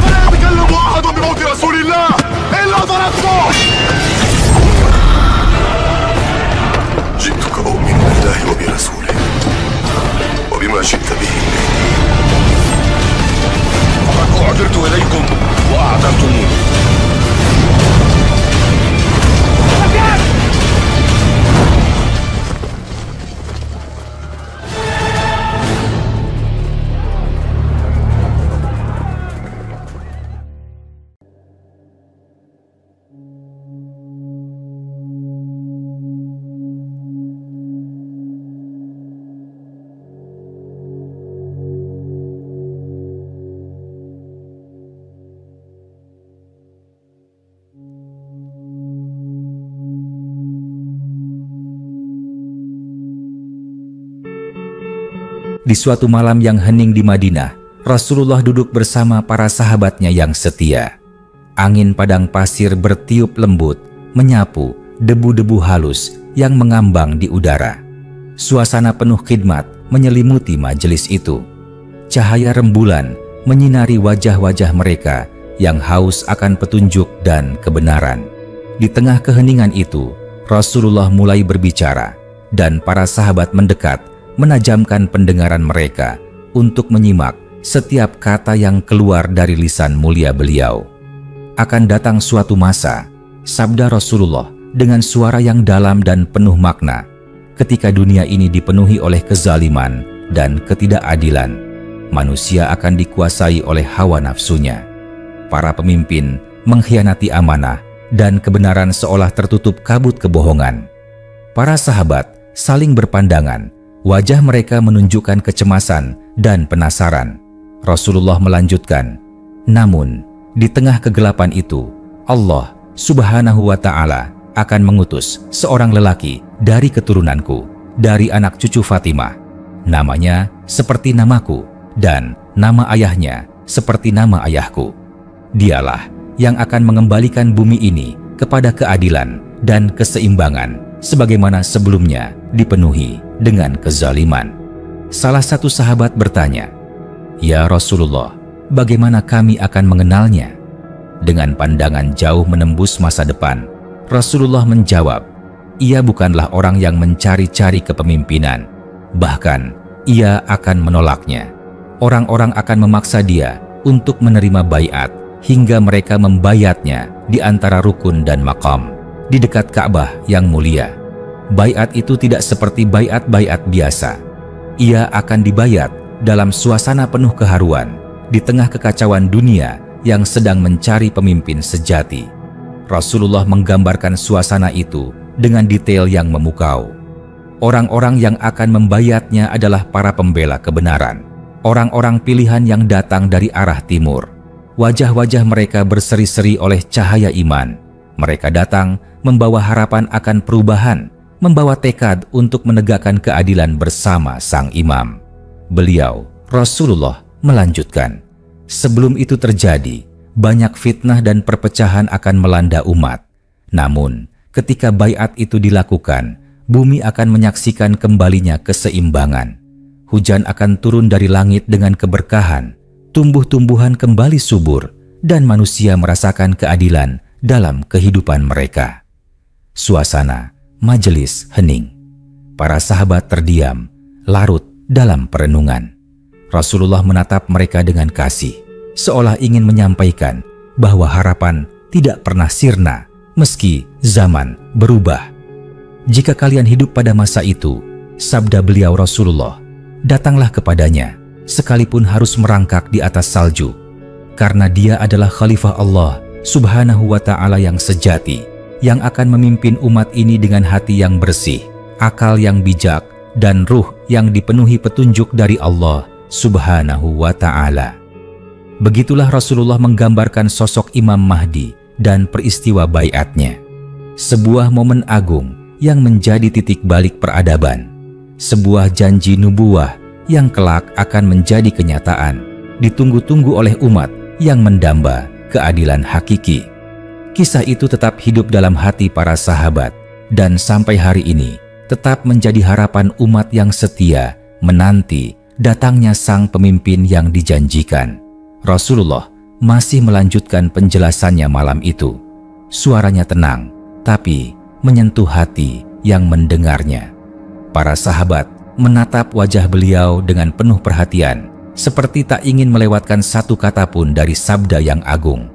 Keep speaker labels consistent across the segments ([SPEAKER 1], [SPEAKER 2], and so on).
[SPEAKER 1] فلا يتكلم أحد بموت رسول الله إلا ضربته. جئتك أؤمن بالله وبرسوله وبما شئت به. فقد أعذرت إليكم وأعذرتموني.
[SPEAKER 2] Di suatu malam yang hening di Madinah, Rasulullah duduk bersama para sahabatnya yang setia. Angin padang pasir bertiup lembut, menyapu debu-debu halus yang mengambang di udara. Suasana penuh khidmat menyelimuti majelis itu. Cahaya rembulan menyinari wajah-wajah mereka yang haus akan petunjuk dan kebenaran. Di tengah keheningan itu, Rasulullah mulai berbicara, dan para sahabat mendekat, menajamkan pendengaran mereka untuk menyimak setiap kata yang keluar dari lisan mulia beliau. Akan datang suatu masa, sabda Rasulullah dengan suara yang dalam dan penuh makna, ketika dunia ini dipenuhi oleh kezaliman dan ketidakadilan, manusia akan dikuasai oleh hawa nafsunya. Para pemimpin mengkhianati amanah dan kebenaran seolah tertutup kabut kebohongan. Para sahabat saling berpandangan. Wajah mereka menunjukkan kecemasan dan penasaran. Rasulullah melanjutkan, namun di tengah kegelapan itu, Allah Subhanahu wa Ta'ala akan mengutus seorang lelaki dari keturunanku, dari anak cucu Fatimah. Namanya seperti namaku dan nama ayahnya seperti nama ayahku. Dialah yang akan mengembalikan bumi ini kepada keadilan dan keseimbangan sebagaimana sebelumnya dipenuhi dengan kezaliman. Salah satu sahabat bertanya, "Ya Rasulullah, bagaimana kami akan mengenalnya?" Dengan pandangan jauh menembus masa depan, Rasulullah menjawab, "Ia bukanlah orang yang mencari-cari kepemimpinan. Bahkan, ia akan menolaknya. Orang-orang akan memaksa dia untuk menerima baiat hingga mereka membayatnya di antara rukun dan maqam di dekat Ka'bah yang mulia. Baiat itu tidak seperti baiat-baiat biasa. Ia akan dibayat dalam suasana penuh keharuan di tengah kekacauan dunia yang sedang mencari pemimpin sejati." Rasulullah menggambarkan suasana itu dengan detail yang memukau. Orang-orang yang akan membayatnya adalah para pembela kebenaran, orang-orang pilihan yang datang dari arah timur. Wajah-wajah mereka berseri-seri oleh cahaya iman. Mereka datang membawa harapan akan perubahan, membawa tekad untuk menegakkan keadilan bersama sang imam. Beliau, Rasulullah, melanjutkan, sebelum itu terjadi, banyak fitnah dan perpecahan akan melanda umat. Namun, ketika baiat itu dilakukan, bumi akan menyaksikan kembalinya keseimbangan. Hujan akan turun dari langit dengan keberkahan, tumbuh-tumbuhan kembali subur, dan manusia merasakan keadilan dalam kehidupan mereka. Suasana majelis hening. Para sahabat terdiam, larut dalam perenungan. Rasulullah menatap mereka dengan kasih, seolah ingin menyampaikan bahwa harapan tidak pernah sirna meski zaman berubah. Jika kalian hidup pada masa itu, sabda beliau Rasulullah, datanglah kepadanya, sekalipun harus merangkak di atas salju, karena dia adalah khalifah Allah Subhanahu wa Ta'ala yang sejati, yang akan memimpin umat ini dengan hati yang bersih, akal yang bijak, dan ruh yang dipenuhi petunjuk dari Allah Subhanahu wa Ta'ala. Begitulah Rasulullah menggambarkan sosok Imam Mahdi dan peristiwa baiatnya. Sebuah momen agung yang menjadi titik balik peradaban. Sebuah janji nubuah yang kelak akan menjadi kenyataan, ditunggu-tunggu oleh umat yang mendamba keadilan hakiki. Kisah itu tetap hidup dalam hati para sahabat dan sampai hari ini tetap menjadi harapan umat yang setia menanti datangnya sang pemimpin yang dijanjikan. Rasulullah masih melanjutkan penjelasannya malam itu. Suaranya tenang, tapi menyentuh hati yang mendengarnya. Para sahabat menatap wajah beliau dengan penuh perhatian, seperti tak ingin melewatkan satu kata pun dari sabda yang agung.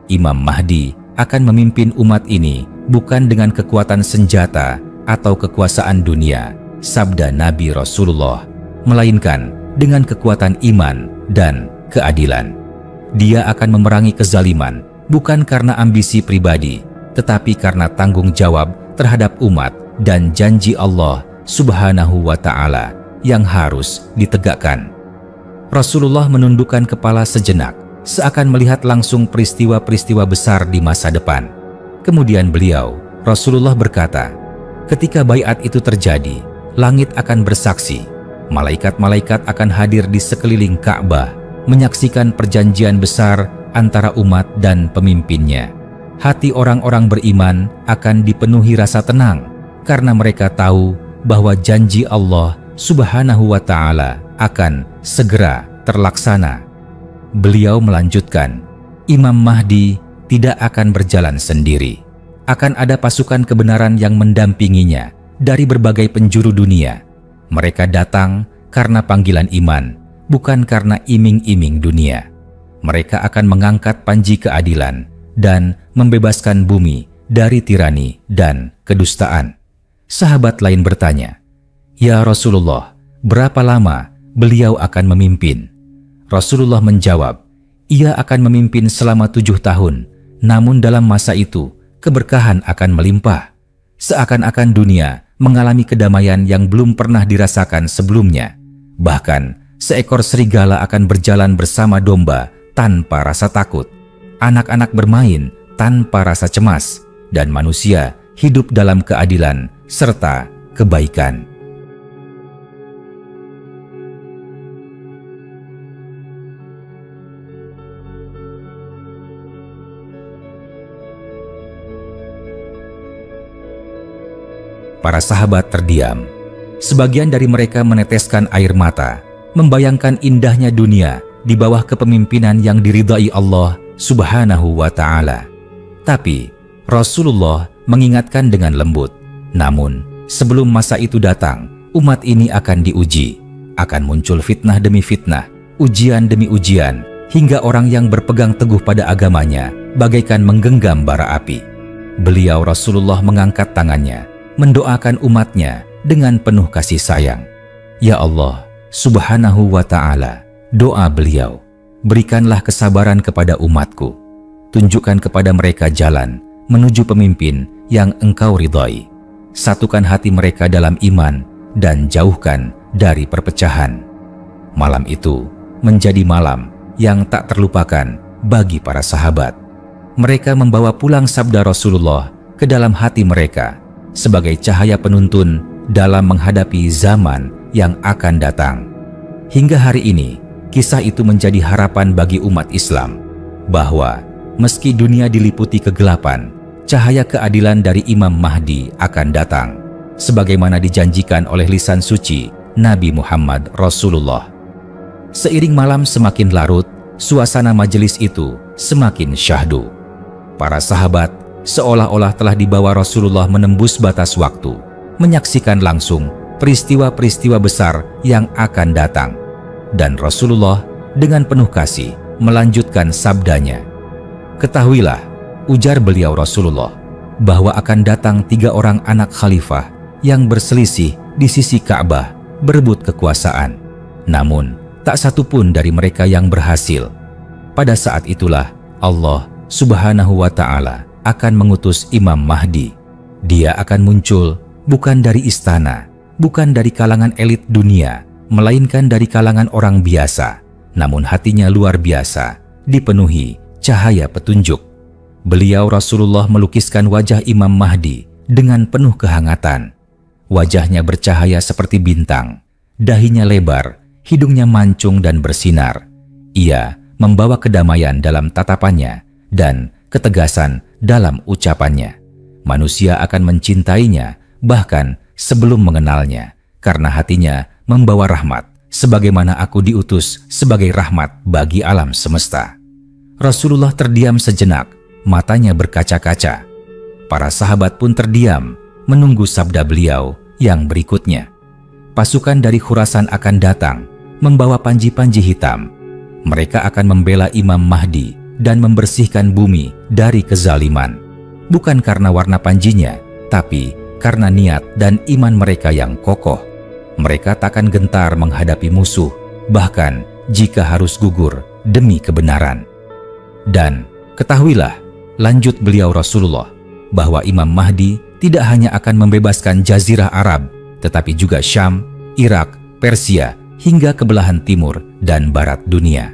[SPEAKER 2] Imam Mahdi akan memimpin umat ini bukan dengan kekuatan senjata atau kekuasaan dunia, sabda Nabi Rasulullah, melainkan dengan kekuatan iman dan keadilan. Dia akan memerangi kezaliman bukan karena ambisi pribadi, tetapi karena tanggung jawab terhadap umat dan janji Allah Subhanahu wa Ta'ala yang harus ditegakkan. Rasulullah menundukkan kepala sejenak, seakan melihat langsung peristiwa-peristiwa besar di masa depan. Kemudian Rasulullah berkata, ketika baiat itu terjadi, langit akan bersaksi, malaikat-malaikat akan hadir di sekeliling Ka'bah, menyaksikan perjanjian besar antara umat dan pemimpinnya. Hati orang-orang beriman akan dipenuhi rasa tenang, karena mereka tahu bahwa janji Allah Subhanahu wa Ta'ala akan segera terlaksana. Beliau melanjutkan, Imam Mahdi tidak akan berjalan sendiri. Akan ada pasukan kebenaran yang mendampinginya dari berbagai penjuru dunia. Mereka datang karena panggilan iman, bukan karena iming-iming dunia. Mereka akan mengangkat panji keadilan dan membebaskan bumi dari tirani dan kedustaan. Sahabat lain bertanya, "Ya Rasulullah, berapa lama beliau akan memimpin?" Rasulullah menjawab, "Ia akan memimpin selama 7 tahun, namun dalam masa itu keberkahan akan melimpah. Seakan-akan dunia mengalami kedamaian yang belum pernah dirasakan sebelumnya. Bahkan seekor serigala akan berjalan bersama domba tanpa rasa takut. Anak-anak bermain tanpa rasa cemas, dan manusia hidup dalam keadilan serta kebaikan." Para sahabat terdiam. Sebagian dari mereka meneteskan air mata, membayangkan indahnya dunia di bawah kepemimpinan yang diridai Allah Subhanahu wa Ta'ala. Tapi Rasulullah mengingatkan dengan lembut, namun sebelum masa itu datang, umat ini akan diuji. Akan muncul fitnah demi fitnah, ujian demi ujian, hingga orang yang berpegang teguh pada agamanya bagaikan menggenggam bara api. Beliau Rasulullah mengangkat tangannya, mendoakan umatnya dengan penuh kasih sayang. Ya Allah Subhanahu wa Ta'ala, doa beliau, berikanlah kesabaran kepada umatku. Tunjukkan kepada mereka jalan menuju pemimpin yang Engkau ridhai. Satukan hati mereka dalam iman dan jauhkan dari perpecahan. Malam itu menjadi malam yang tak terlupakan bagi para sahabat. Mereka membawa pulang sabda Rasulullah ke dalam hati mereka sebagai cahaya penuntun dalam menghadapi zaman yang akan datang. Hingga hari ini, kisah itu menjadi harapan bagi umat Islam, bahwa meski dunia diliputi kegelapan, cahaya keadilan dari Imam Mahdi akan datang, sebagaimana dijanjikan oleh lisan suci Nabi Muhammad Rasulullah. Seiring malam semakin larut, suasana majelis itu semakin syahdu. Para sahabat seolah-olah telah dibawa Rasulullah menembus batas waktu, menyaksikan langsung peristiwa-peristiwa besar yang akan datang. Dan Rasulullah dengan penuh kasih melanjutkan sabdanya. "Ketahuilah," ujar beliau Rasulullah, "bahwa akan datang 3 orang anak khalifah yang berselisih di sisi Ka'bah berebut kekuasaan. Namun tak satu pun dari mereka yang berhasil. Pada saat itulah Allah Subhanahu wa Ta'ala akan mengutus Imam Mahdi. Dia akan muncul bukan dari istana, bukan dari kalangan elit dunia, melainkan dari kalangan orang biasa, namun hatinya luar biasa, dipenuhi cahaya petunjuk." Beliau Rasulullah melukiskan wajah Imam Mahdi dengan penuh kehangatan. Wajahnya bercahaya seperti bintang, dahinya lebar, hidungnya mancung dan bersinar. Ia membawa kedamaian dalam tatapannya dan ketegasan dalam ucapannya. Manusia akan mencintainya bahkan sebelum mengenalnya, karena hatinya membawa rahmat sebagaimana aku diutus sebagai rahmat bagi alam semesta." Rasulullah terdiam sejenak, matanya berkaca-kaca. Para sahabat pun terdiam, menunggu sabda beliau yang berikutnya. Pasukan dari Khurasan akan datang, membawa panji-panji hitam. Mereka akan membela Imam Mahdi dan membersihkan bumi dari kezaliman. Bukan karena warna panjinya, tapi karena niat dan iman mereka yang kokoh. Mereka takkan gentar menghadapi musuh, bahkan jika harus gugur demi kebenaran. Dan ketahuilah, lanjut beliau Rasulullah, bahwa Imam Mahdi tidak hanya akan membebaskan Jazirah Arab, tetapi juga Syam, Irak, Persia, hingga ke belahan timur dan barat dunia.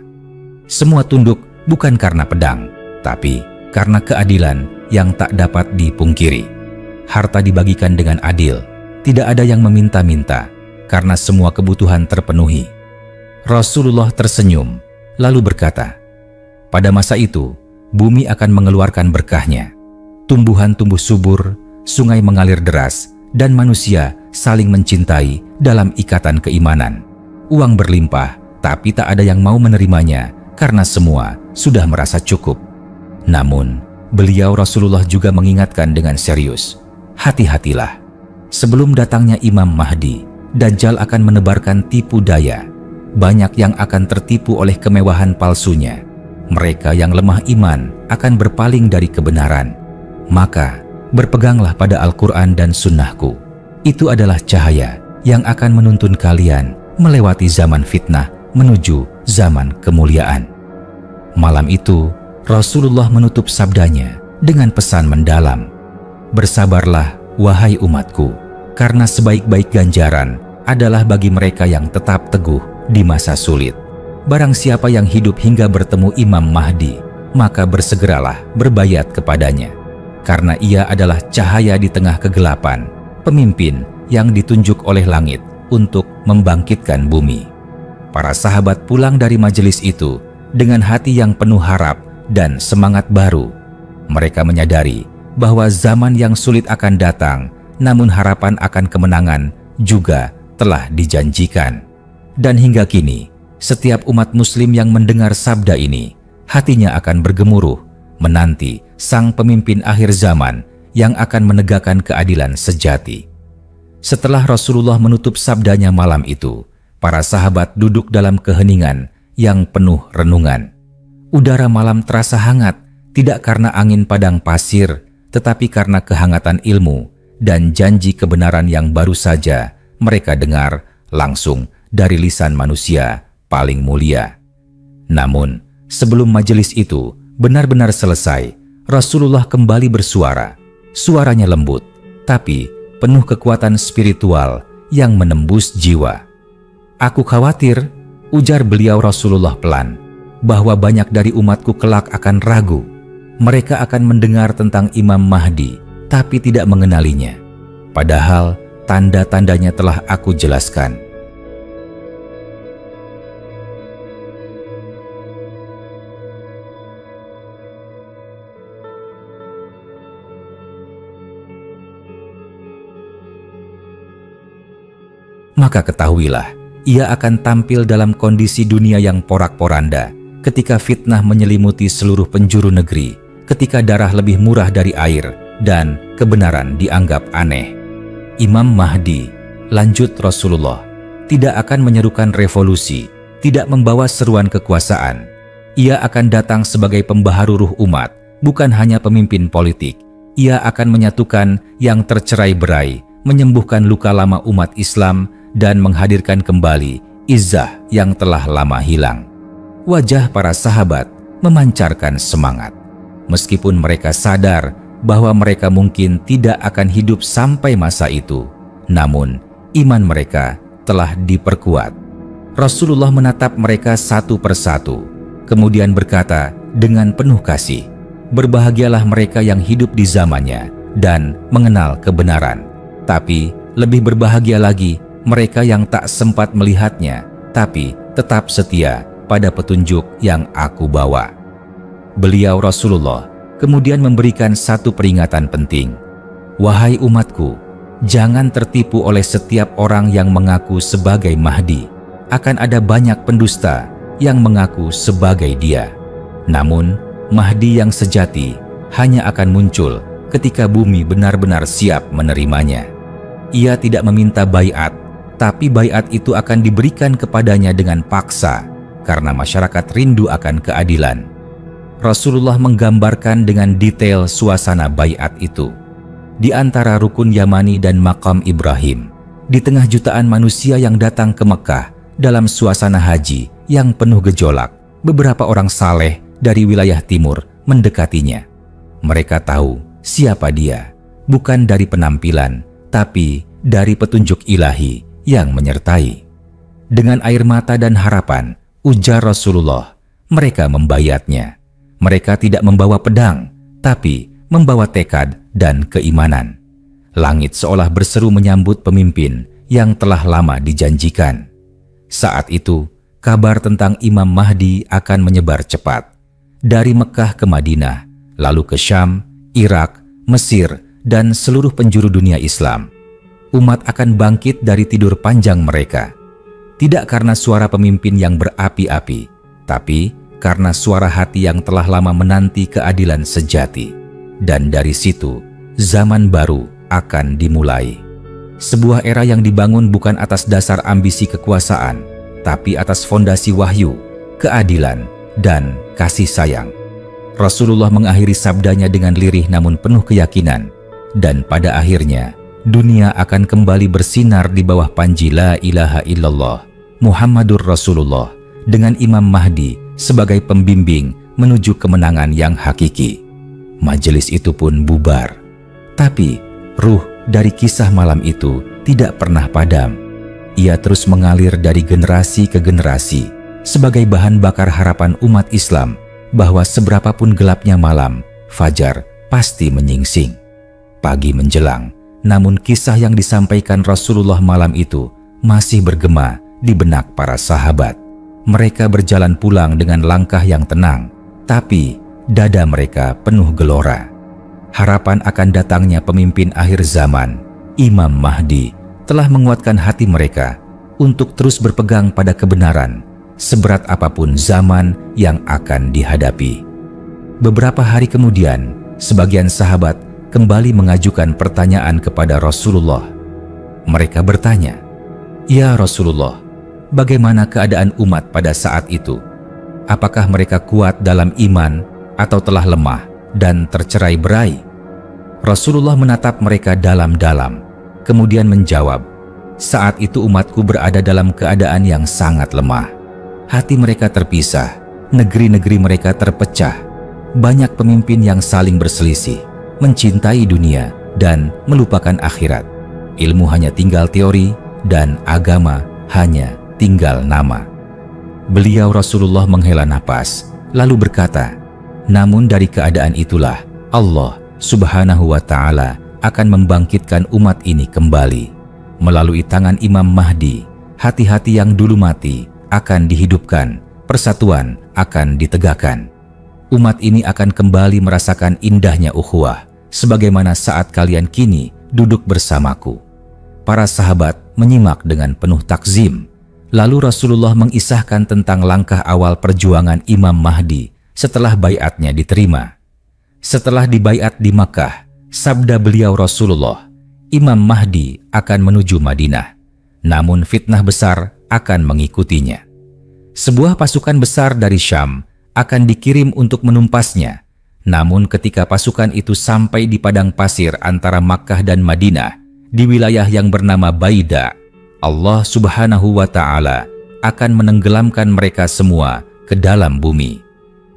[SPEAKER 2] Semua tunduk bukan karena pedang, tapi karena keadilan yang tak dapat dipungkiri. Harta dibagikan dengan adil, tidak ada yang meminta-minta, karena semua kebutuhan terpenuhi. Rasulullah tersenyum, lalu berkata, "Pada masa itu, bumi akan mengeluarkan berkahnya. Tumbuhan tumbuh subur, sungai mengalir deras, dan manusia saling mencintai dalam ikatan keimanan. Uang berlimpah, tapi tak ada yang mau menerimanya karena semua sudah merasa cukup." Namun, beliau Rasulullah juga mengingatkan dengan serius, "Hati-hatilah. Sebelum datangnya Imam Mahdi, Dajjal akan menebarkan tipu daya. Banyak yang akan tertipu oleh kemewahan palsunya. Mereka yang lemah iman akan berpaling dari kebenaran. Maka, berpeganglah pada Al-Quran dan Sunnahku. Itu adalah cahaya yang akan menuntun kalian melewati zaman fitnah menuju zaman kemuliaan." Malam itu, Rasulullah menutup sabdanya dengan pesan mendalam, "Bersabarlah, wahai umatku, karena sebaik-baik ganjaran adalah bagi mereka yang tetap teguh di masa sulit. Barang siapa yang hidup hingga bertemu Imam Mahdi, maka bersegeralah berbayat kepadanya, karena ia adalah cahaya di tengah kegelapan, pemimpin yang ditunjuk oleh langit untuk membangkitkan bumi." Para sahabat pulang dari majelis itu dengan hati yang penuh harap dan semangat baru. Mereka menyadari bahwa zaman yang sulit akan datang, namun harapan akan kemenangan juga telah dijanjikan. Dan hingga kini, setiap umat muslim yang mendengar sabda ini, hatinya akan bergemuruh menanti sang pemimpin akhir zaman yang akan menegakkan keadilan sejati. Setelah Rasulullah menutup sabdanya malam itu, para sahabat duduk dalam keheningan yang penuh renungan. Udara malam terasa hangat, tidak karena angin padang pasir, tetapi karena kehangatan ilmu dan janji kebenaran yang baru saja mereka dengar langsung dari lisan manusia paling mulia. Namun, sebelum majelis itu benar-benar selesai, Rasulullah kembali bersuara. Suaranya lembut, tapi penuh kekuatan spiritual yang menembus jiwa. "Aku khawatir," ujar beliau Rasulullah pelan, "bahwa banyak dari umatku kelak akan ragu. Mereka akan mendengar tentang Imam Mahdi, tapi tidak mengenalinya. Padahal tanda-tandanya telah aku jelaskan." Maka ketahuilah, ia akan tampil dalam kondisi dunia yang porak-poranda, ketika fitnah menyelimuti seluruh penjuru negeri, ketika darah lebih murah dari air, dan kebenaran dianggap aneh. Imam Mahdi, lanjut Rasulullah, tidak akan menyerukan revolusi, tidak membawa seruan kekuasaan. Ia akan datang sebagai pembaharu ruh umat, bukan hanya pemimpin politik. Ia akan menyatukan yang tercerai-berai, menyembuhkan luka lama umat Islam, dan menghadirkan kembali izzah yang telah lama hilang. Wajah para sahabat memancarkan semangat. Meskipun mereka sadar bahwa mereka mungkin tidak akan hidup sampai masa itu, namun iman mereka telah diperkuat. Rasulullah menatap mereka satu persatu, kemudian berkata dengan penuh kasih, "Berbahagialah mereka yang hidup di zamannya dan mengenal kebenaran. Tapi lebih berbahagia lagi mereka yang tak sempat melihatnya, tapi tetap setia pada petunjuk yang aku bawa." Beliau Rasulullah kemudian memberikan satu peringatan penting. "Wahai umatku, jangan tertipu oleh setiap orang yang mengaku sebagai Mahdi. akan ada banyak pendusta yang mengaku sebagai dia. Namun, Mahdi yang sejati hanya akan muncul ketika bumi benar-benar siap menerimanya. Ia tidak meminta baiat, tapi baiat itu akan diberikan kepadanya dengan paksa karena masyarakat rindu akan keadilan. Rasulullah menggambarkan dengan detail suasana baiat itu. Di antara rukun Yamani dan makam Ibrahim, di tengah jutaan manusia yang datang ke Mekah dalam suasana haji yang penuh gejolak, beberapa orang saleh dari wilayah timur mendekatinya. Mereka tahu siapa dia, bukan dari penampilan, tapi dari petunjuk ilahi yang menyertai. Dengan air mata dan harapan, ujar Rasulullah, mereka membayatnya. Mereka tidak membawa pedang, tapi membawa tekad dan keimanan. Langit seolah berseru menyambut pemimpin yang telah lama dijanjikan. Saat itu, kabar tentang Imam Mahdi akan menyebar cepat. Dari Mekah ke Madinah, lalu ke Syam, Irak, Mesir, dan seluruh penjuru dunia Islam. Umat akan bangkit dari tidur panjang mereka. Tidak karena suara pemimpin yang berapi-api, tapi karena suara hati yang telah lama menanti keadilan sejati. Dan dari situ, zaman baru akan dimulai. Sebuah era yang dibangun bukan atas dasar ambisi kekuasaan, tapi atas fondasi wahyu, keadilan, dan kasih sayang. Rasulullah mengakhiri sabdanya dengan lirih namun penuh keyakinan. Dan pada akhirnya, dunia akan kembali bersinar di bawah panji La ilaha illallah, Muhammadur Rasulullah, dengan Imam Mahdi sebagai pembimbing menuju kemenangan yang hakiki. Majelis itu pun bubar. Tapi ruh dari kisah malam itu tidak pernah padam. Ia terus mengalir dari generasi ke generasi sebagai bahan bakar harapan umat Islam bahwa seberapapun gelapnya malam, fajar pasti menyingsing. Pagi menjelang, namun kisah yang disampaikan Rasulullah malam itu masih bergema di benak para sahabat. Mereka berjalan pulang dengan langkah yang tenang, tapi dada mereka penuh gelora. Harapan akan datangnya pemimpin akhir zaman, Imam Mahdi, telah menguatkan hati mereka untuk terus berpegang pada kebenaran, seberat apapun zaman yang akan dihadapi. Beberapa hari kemudian, sebagian sahabat kembali mengajukan pertanyaan kepada Rasulullah. Mereka bertanya, "Ya Rasulullah, bagaimana keadaan umat pada saat itu? Apakah mereka kuat dalam iman atau telah lemah dan tercerai-berai?" Rasulullah menatap mereka dalam-dalam, kemudian menjawab, "Saat itu umatku berada dalam keadaan yang sangat lemah. Hati mereka terpisah, negeri-negeri mereka terpecah. Banyak pemimpin yang saling berselisih, mencintai dunia dan melupakan akhirat. Ilmu hanya tinggal teori dan agama hanya tinggal nama." Beliau Rasulullah menghela napas, lalu berkata, "Namun dari keadaan itulah Allah Subhanahu wa Ta'ala akan membangkitkan umat ini kembali. Melalui tangan Imam Mahdi, hati-hati yang dulu mati akan dihidupkan, persatuan akan ditegakkan. Umat ini akan kembali merasakan indahnya ukhuwah, sebagaimana saat kalian kini duduk bersamaku." Para sahabat menyimak dengan penuh takzim. Lalu Rasulullah mengisahkan tentang langkah awal perjuangan Imam Mahdi setelah baiatnya diterima. Setelah dibaiat di Makkah, sabda beliau Rasulullah, Imam Mahdi akan menuju Madinah, namun fitnah besar akan mengikutinya. Sebuah pasukan besar dari Syam akan dikirim untuk menumpasnya, namun ketika pasukan itu sampai di padang pasir antara Makkah dan Madinah, di wilayah yang bernama Baida, Allah Subhanahu wa Ta'ala akan menenggelamkan mereka semua ke dalam bumi.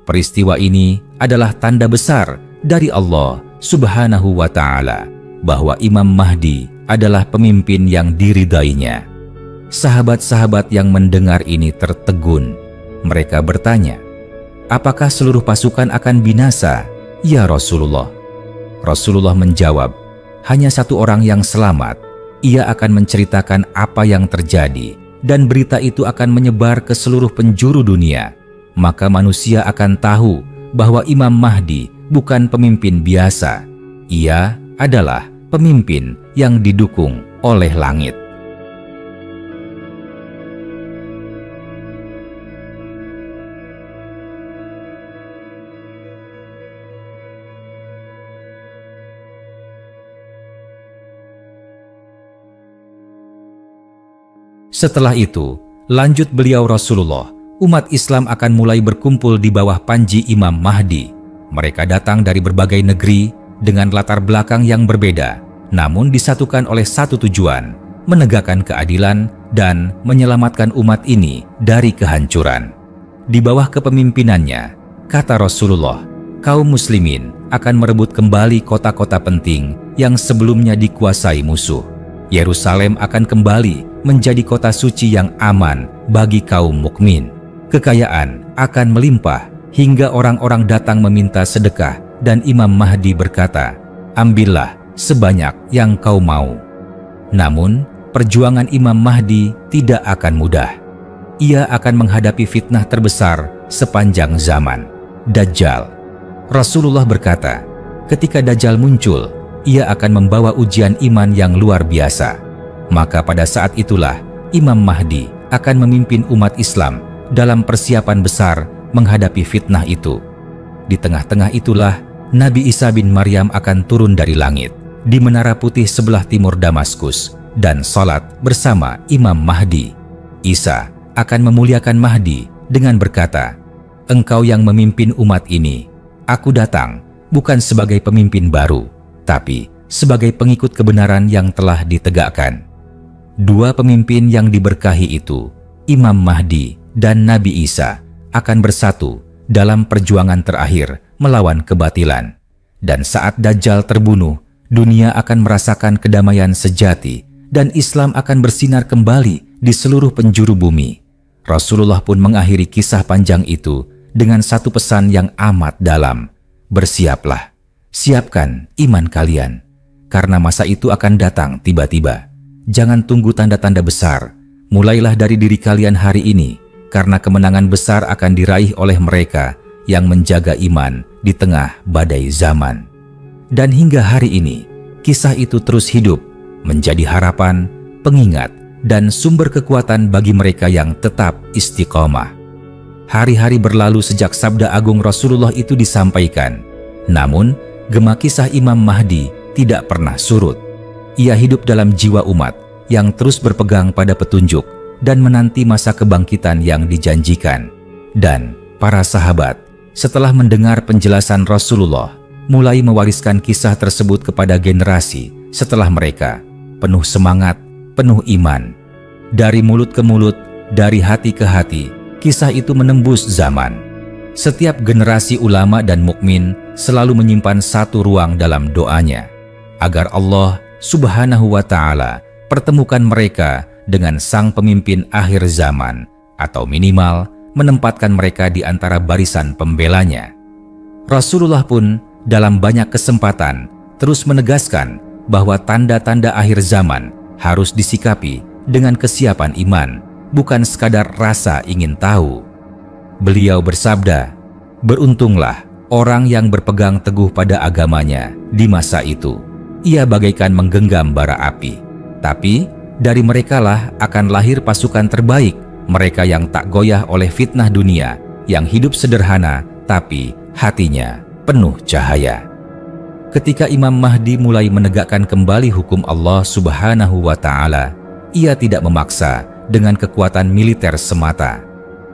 [SPEAKER 2] Peristiwa ini adalah tanda besar dari Allah Subhanahu wa Ta'ala bahwa Imam Mahdi adalah pemimpin yang diridainya. Sahabat-sahabat yang mendengar ini tertegun. Mereka bertanya, "Apakah seluruh pasukan akan binasa, ya Rasulullah?" Rasulullah menjawab, "Hanya satu orang yang selamat. Ia akan menceritakan apa yang terjadi, dan berita itu akan menyebar ke seluruh penjuru dunia. Maka manusia akan tahu bahwa Imam Mahdi bukan pemimpin biasa. Ia adalah pemimpin yang didukung oleh langit." Setelah itu, lanjut beliau Rasulullah, umat Islam akan mulai berkumpul di bawah panji Imam Mahdi. Mereka datang dari berbagai negeri dengan latar belakang yang berbeda, namun disatukan oleh satu tujuan, menegakkan keadilan dan menyelamatkan umat ini dari kehancuran. Di bawah kepemimpinannya, kata Rasulullah, kaum muslimin akan merebut kembali kota-kota penting yang sebelumnya dikuasai musuh. Yerusalem akan kembali menjadi kota suci yang aman bagi kaum mukmin. Kekayaan akan melimpah hingga orang-orang datang meminta sedekah dan Imam Mahdi berkata, "Ambillah sebanyak yang kau mau." Namun, perjuangan Imam Mahdi tidak akan mudah. Ia akan menghadapi fitnah terbesar sepanjang zaman, Dajjal. Rasulullah berkata, ketika Dajjal muncul, ia akan membawa ujian iman yang luar biasa. Maka pada saat itulah Imam Mahdi akan memimpin umat Islam dalam persiapan besar menghadapi fitnah itu. Di tengah-tengah itulah Nabi Isa bin Maryam akan turun dari langit di Menara Putih sebelah timur Damaskus dan salat bersama Imam Mahdi. Isa akan memuliakan Mahdi dengan berkata, "Engkau yang memimpin umat ini, aku datang bukan sebagai pemimpin baru, tapi sebagai pengikut kebenaran yang telah ditegakkan." Dua pemimpin yang diberkahi itu, Imam Mahdi dan Nabi Isa, akan bersatu dalam perjuangan terakhir melawan kebatilan. Dan saat Dajjal terbunuh, dunia akan merasakan kedamaian sejati dan Islam akan bersinar kembali di seluruh penjuru bumi. Rasulullah pun mengakhiri kisah panjang itu dengan satu pesan yang amat dalam. Bersiaplah, siapkan iman kalian, karena masa itu akan datang tiba-tiba. Jangan tunggu tanda-tanda besar, mulailah dari diri kalian hari ini, karena kemenangan besar akan diraih oleh mereka yang menjaga iman di tengah badai zaman. Dan hingga hari ini, kisah itu terus hidup, menjadi harapan, pengingat, dan sumber kekuatan bagi mereka yang tetap istiqomah. Hari-hari berlalu sejak sabda agung Rasulullah itu disampaikan, namun gema kisah Imam Mahdi tidak pernah surut. Ia hidup dalam jiwa umat yang terus berpegang pada petunjuk dan menanti masa kebangkitan yang dijanjikan. Dan para sahabat, setelah mendengar penjelasan Rasulullah, mulai mewariskan kisah tersebut kepada generasi setelah mereka, penuh semangat, penuh iman. Dari mulut ke mulut, dari hati ke hati, kisah itu menembus zaman. Setiap generasi ulama dan mukmin selalu menyimpan satu ruang dalam doanya, agar Allah Subhanahu wa Ta'ala pertemukan mereka dengan sang pemimpin akhir zaman, atau minimal menempatkan mereka di antara barisan pembelanya. Rasulullah pun dalam banyak kesempatan terus menegaskan bahwa tanda-tanda akhir zaman harus disikapi dengan kesiapan iman, bukan sekadar rasa ingin tahu. Beliau bersabda, "Beruntunglah orang yang berpegang teguh pada agamanya di masa itu. Ia bagaikan menggenggam bara api. Tapi dari merekalah akan lahir pasukan terbaik, mereka yang tak goyah oleh fitnah dunia, yang hidup sederhana tapi hatinya penuh cahaya." Ketika Imam Mahdi mulai menegakkan kembali hukum Allah Subhanahu wa Ta'ala, ia tidak memaksa dengan kekuatan militer semata.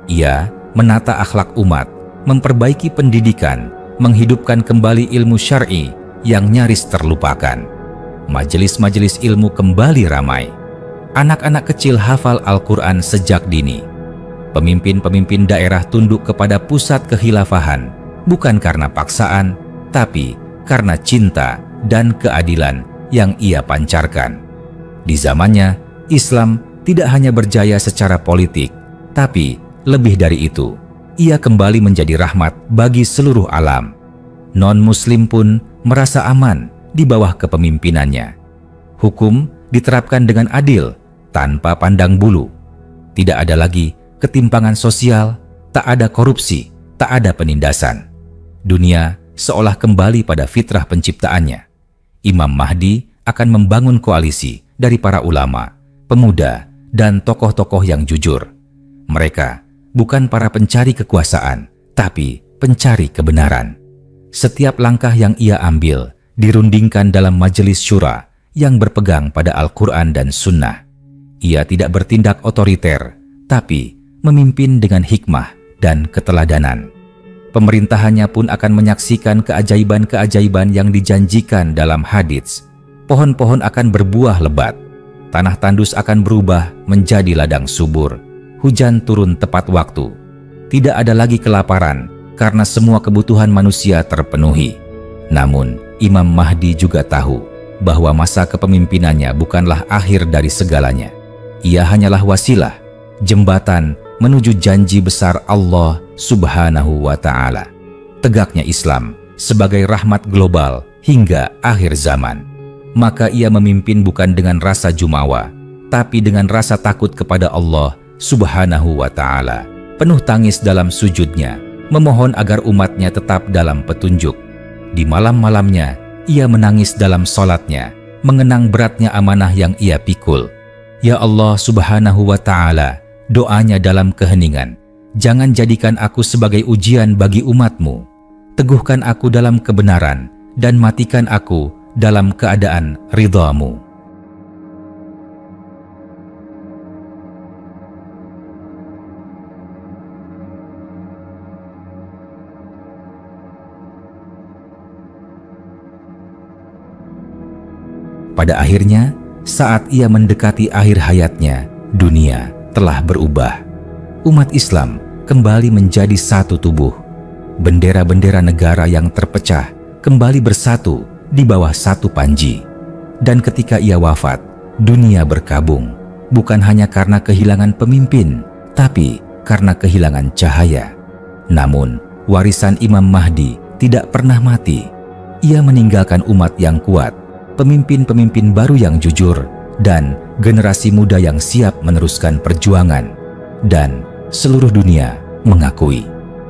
[SPEAKER 2] Ia menata akhlak umat, memperbaiki pendidikan, menghidupkan kembali ilmu syar'i yang nyaris terlupakan. Majelis-majelis ilmu kembali ramai. Anak-anak kecil hafal Al-Quran sejak dini. Pemimpin-pemimpin daerah tunduk kepada pusat kekhilafahan, bukan karena paksaan, tapi karena cinta dan keadilan yang ia pancarkan. Di zamannya, Islam tidak hanya berjaya secara politik, tapi lebih dari itu, ia kembali menjadi rahmat bagi seluruh alam. Non-Muslim pun merasa aman di bawah kepemimpinannya. Hukum diterapkan dengan adil, tanpa pandang bulu. Tidak ada lagi ketimpangan sosial, tak ada korupsi, tak ada penindasan. Dunia seolah kembali pada fitrah penciptaannya. Imam Mahdi akan membangun koalisi dari para ulama, pemuda, dan tokoh-tokoh yang jujur. Mereka bukan para pencari kekuasaan, tapi pencari kebenaran. Setiap langkah yang ia ambil dirundingkan dalam majelis syura yang berpegang pada Al-Quran dan Sunnah. Ia tidak bertindak otoriter, tapi memimpin dengan hikmah dan keteladanan. Pemerintahannya pun akan menyaksikan keajaiban-keajaiban yang dijanjikan dalam hadits. Pohon-pohon akan berbuah lebat, tanah tandus akan berubah menjadi ladang subur, hujan turun tepat waktu. Tidak ada lagi kelaparan karena semua kebutuhan manusia terpenuhi. Namun, Imam Mahdi juga tahu bahwa masa kepemimpinannya bukanlah akhir dari segalanya. Ia hanyalah wasilah, jembatan menuju janji besar Allah Subhanahu wa Ta'ala. Tegaknya Islam sebagai rahmat global hingga akhir zaman. Maka ia memimpin bukan dengan rasa jumawa, tapi dengan rasa takut kepada Allah Subhanahu wa Ta'ala. Penuh tangis dalam sujudnya, memohon agar umatnya tetap dalam petunjuk. Di malam-malamnya, ia menangis dalam sholatnya, mengenang beratnya amanah yang ia pikul. Ya Allah Subhanahu wa Ta'ala, doanya dalam keheningan, jangan jadikan aku sebagai ujian bagi umatmu. Teguhkan aku dalam kebenaran, dan matikan aku dalam keadaan ridhamu. Pada akhirnya, saat ia mendekati akhir hayatnya, dunia telah berubah. Umat Islam kembali menjadi satu tubuh. Bendera-bendera negara yang terpecah kembali bersatu di bawah satu panji. Dan ketika ia wafat, dunia berkabung, bukan hanya karena kehilangan pemimpin, tapi karena kehilangan cahaya. Namun, warisan Imam Mahdi tidak pernah mati. Ia meninggalkan umat yang kuat, pemimpin-pemimpin baru yang jujur, dan generasi muda yang siap meneruskan perjuangan. Dan seluruh dunia mengakui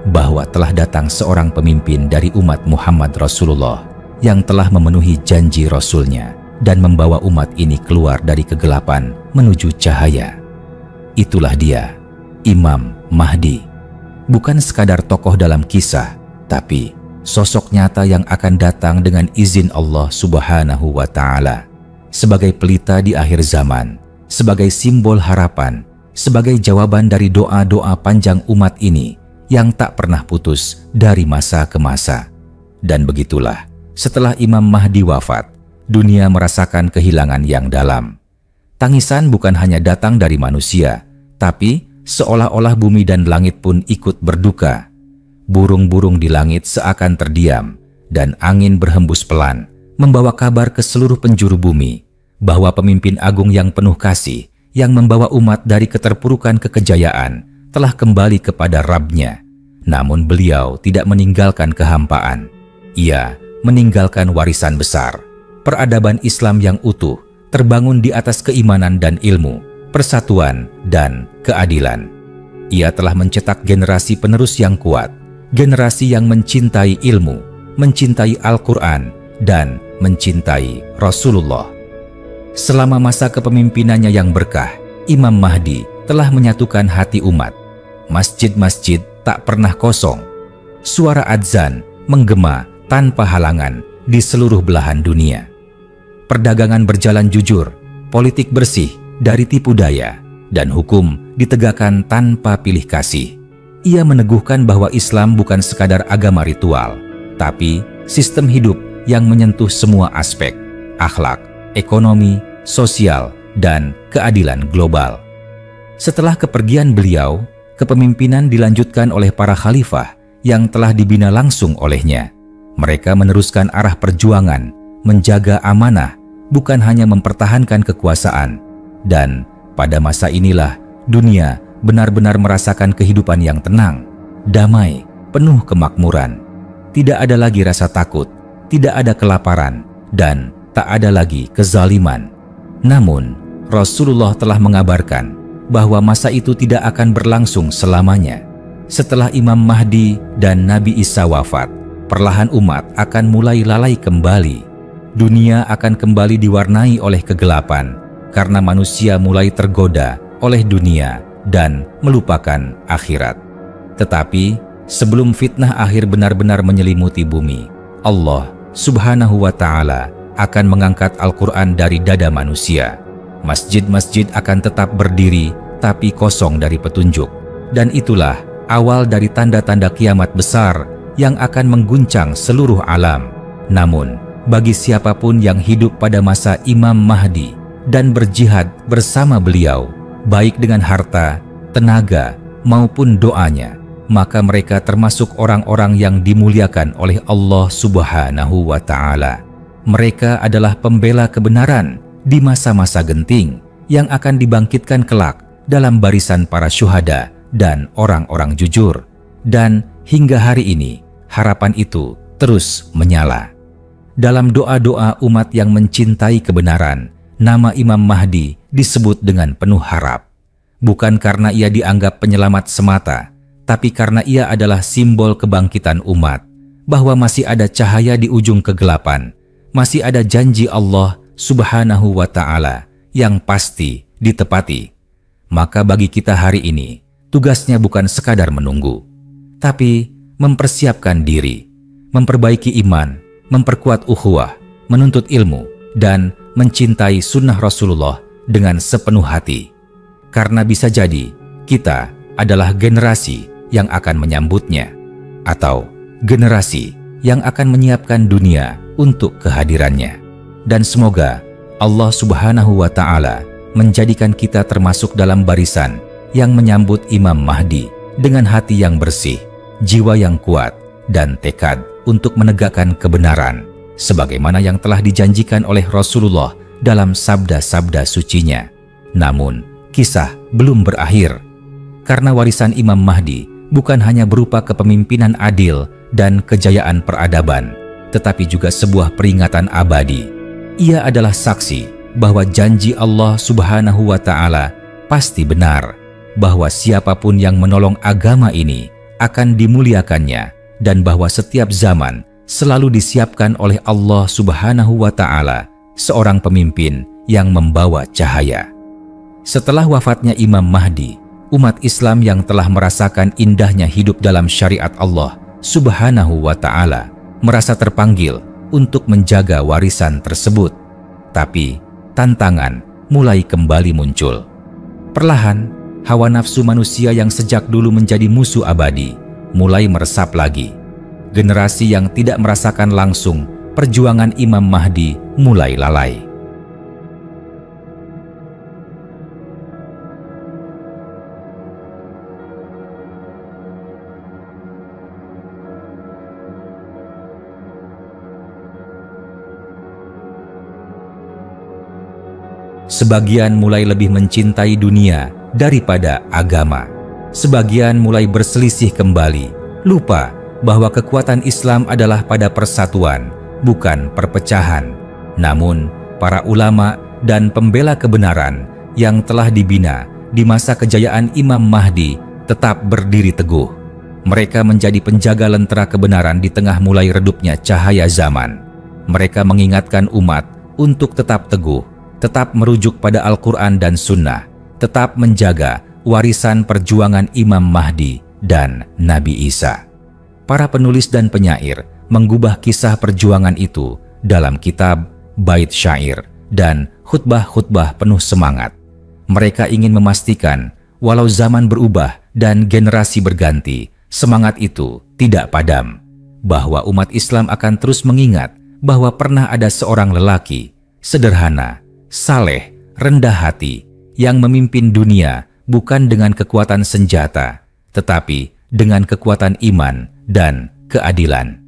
[SPEAKER 2] bahwa telah datang seorang pemimpin dari umat Muhammad Rasulullah yang telah memenuhi janji Rasulnya dan membawa umat ini keluar dari kegelapan menuju cahaya. Itulah dia, Imam Mahdi. Bukan sekadar tokoh dalam kisah, tapi sosok nyata yang akan datang dengan izin Allah Subhanahu wa Ta'ala. Sebagai pelita di akhir zaman, sebagai simbol harapan, sebagai jawaban dari doa-doa panjang umat ini yang tak pernah putus dari masa ke masa. Dan begitulah, setelah Imam Mahdi wafat, dunia merasakan kehilangan yang dalam. Tangisan bukan hanya datang dari manusia, tapi seolah-olah bumi dan langit pun ikut berduka. Burung-burung di langit seakan terdiam, dan angin berhembus pelan, membawa kabar ke seluruh penjuru bumi, bahwa pemimpin agung yang penuh kasih, yang membawa umat dari keterpurukan ke kejayaan, telah kembali kepada Rabb-Nya. Namun beliau tidak meninggalkan kehampaan. Ia meninggalkan warisan besar, peradaban Islam yang utuh, terbangun di atas keimanan dan ilmu, persatuan dan keadilan. Ia telah mencetak generasi penerus yang kuat, generasi yang mencintai ilmu, mencintai Al-Quran, dan mencintai Rasulullah. Selama masa kepemimpinannya yang berkah, Imam Mahdi telah menyatukan hati umat. Masjid-masjid tak pernah kosong. Suara adzan menggema tanpa halangan di seluruh belahan dunia. Perdagangan berjalan jujur, politik bersih dari tipu daya, dan hukum ditegakkan tanpa pilih kasih. Ia meneguhkan bahwa Islam bukan sekadar agama ritual, tapi sistem hidup yang menyentuh semua aspek, akhlak, ekonomi, sosial, dan keadilan global. Setelah kepergian beliau, kepemimpinan dilanjutkan oleh para khalifah yang telah dibina langsung olehnya. Mereka meneruskan arah perjuangan, menjaga amanah, bukan hanya mempertahankan kekuasaan. Dan pada masa inilah dunia benar-benar merasakan kehidupan yang tenang, damai, penuh kemakmuran. Tidak ada lagi rasa takut, tidak ada kelaparan, dan tak ada lagi kezaliman. Namun, Rasulullah telah mengabarkan bahwa masa itu tidak akan berlangsung selamanya. Setelah Imam Mahdi dan Nabi Isa wafat, perlahan umat akan mulai lalai kembali. Dunia akan kembali diwarnai oleh kegelapan karena manusia mulai tergoda oleh dunia dan melupakan akhirat. Tetapi sebelum fitnah akhir benar-benar menyelimuti bumi, Allah Subhanahu wa Ta'ala akan mengangkat Al-Quran dari dada manusia. Masjid-masjid akan tetap berdiri tapi kosong dari petunjuk. Dan itulah awal dari tanda-tanda kiamat besar yang akan mengguncang seluruh alam. Namun, bagi siapapun yang hidup pada masa Imam Mahdi dan berjihad bersama beliau, baik dengan harta, tenaga, maupun doanya, maka mereka termasuk orang-orang yang dimuliakan oleh Allah Subhanahu wa Ta'ala. Mereka adalah pembela kebenaran di masa-masa genting yang akan dibangkitkan kelak dalam barisan para syuhada dan orang-orang jujur. Dan hingga hari ini, harapan itu terus menyala. Dalam doa-doa umat yang mencintai kebenaran, nama Imam Mahdi disebut dengan penuh harap. Bukan karena ia dianggap penyelamat semata, tapi karena ia adalah simbol kebangkitan umat, bahwa masih ada cahaya di ujung kegelapan, masih ada janji Allah Subhanahu wa Ta'ala yang pasti ditepati. Maka bagi kita hari ini, tugasnya bukan sekadar menunggu, tapi mempersiapkan diri, memperbaiki iman, memperkuat ukhuwah, menuntut ilmu, dan mencintai sunnah Rasulullah dengan sepenuh hati. Karena bisa jadi kita adalah generasi yang akan menyambutnya, atau generasi yang akan menyiapkan dunia untuk kehadirannya. Dan semoga Allah Subhanahu wa Ta'ala menjadikan kita termasuk dalam barisan yang menyambut Imam Mahdi dengan hati yang bersih, jiwa yang kuat, dan tekad untuk menegakkan kebenaran, sebagaimana yang telah dijanjikan oleh Rasulullah dalam sabda-sabda sucinya. Namun, kisah belum berakhir, karena warisan Imam Mahdi bukan hanya berupa kepemimpinan adil dan kejayaan peradaban, tetapi juga sebuah peringatan abadi. Ia adalah saksi bahwa janji Allah Subhanahu wa Ta'ala pasti benar, bahwa siapapun yang menolong agama ini akan dimuliakannya, dan bahwa setiap zaman selalu disiapkan oleh Allah Subhanahu wa Ta'ala seorang pemimpin yang membawa cahaya. Setelah wafatnya Imam Mahdi, umat Islam yang telah merasakan indahnya hidup dalam syariat Allah Subhanahu wa Ta'ala merasa terpanggil untuk menjaga warisan tersebut. Tapi tantangan mulai kembali muncul. Perlahan, hawa nafsu manusia yang sejak dulu menjadi musuh abadi mulai meresap lagi. Generasi yang tidak merasakan langsung perjuangan Imam Mahdi mulai lalai. Sebagian mulai lebih mencintai dunia daripada agama. Sebagian mulai berselisih kembali, lupa bahwa kekuatan Islam adalah pada persatuan, bukan perpecahan. Namun, para ulama dan pembela kebenaran yang telah dibina di masa kejayaan Imam Mahdi tetap berdiri teguh. Mereka menjadi penjaga lentera kebenaran di tengah mulai redupnya cahaya zaman. Mereka mengingatkan umat untuk tetap teguh, tetap merujuk pada Al-Quran dan Sunnah, tetap menjaga warisan perjuangan Imam Mahdi dan Nabi Isa. Para penulis dan penyair menggubah kisah perjuangan itu dalam kitab, bait syair, dan khutbah-khutbah penuh semangat. Mereka ingin memastikan walau zaman berubah dan generasi berganti, semangat itu tidak padam, bahwa umat Islam akan terus mengingat bahwa pernah ada seorang lelaki sederhana, saleh, rendah hati, yang memimpin dunia bukan dengan kekuatan senjata, tetapi dengan kekuatan iman dan keadilan.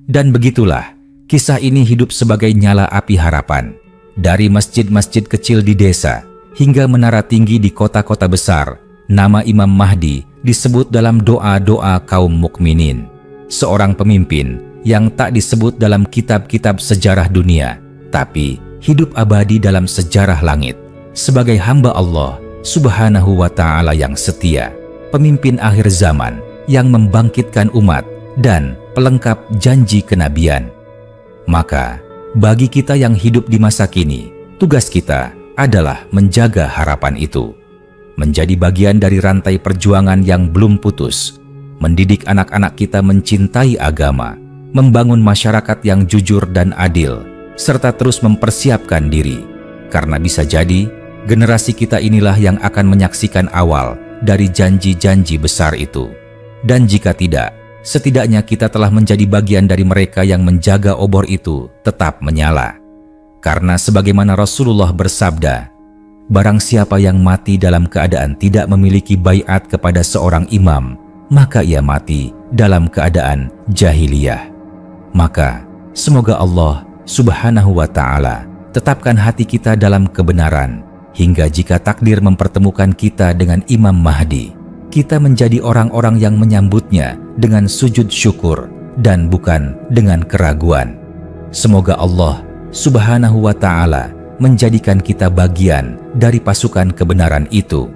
[SPEAKER 2] Dan begitulah, kisah ini hidup sebagai nyala api harapan. Dari masjid-masjid kecil di desa, hingga menara tinggi di kota-kota besar, nama Imam Mahdi disebut dalam doa-doa kaum mukminin. Seorang pemimpin yang tak disebut dalam kitab-kitab sejarah dunia, tapi hidup abadi dalam sejarah langit sebagai hamba Allah Subhanahu wa Ta'ala yang setia, pemimpin akhir zaman yang membangkitkan umat dan pelengkap janji kenabian. Maka bagi kita yang hidup di masa kini, tugas kita adalah menjaga harapan itu, menjadi bagian dari rantai perjuangan yang belum putus, mendidik anak-anak kita mencintai agama, membangun masyarakat yang jujur dan adil, serta terus mempersiapkan diri, karena bisa jadi Generasi kita inilah yang akan menyaksikan awal dari janji-janji besar itu. Dan jika tidak, setidaknya kita telah menjadi bagian dari mereka yang menjaga obor itu tetap menyala. Karena sebagaimana Rasulullah bersabda, barang siapa yang mati dalam keadaan tidak memiliki baiat kepada seorang imam, maka ia mati dalam keadaan jahiliyah. Maka semoga Allah Subhanahu wa Ta'ala tetapkan hati kita dalam kebenaran, hingga jika takdir mempertemukan kita dengan Imam Mahdi, kita menjadi orang-orang yang menyambutnya dengan sujud syukur dan bukan dengan keraguan. Semoga Allah Subhanahu wa Ta'ala menjadikan kita bagian dari pasukan kebenaran itu.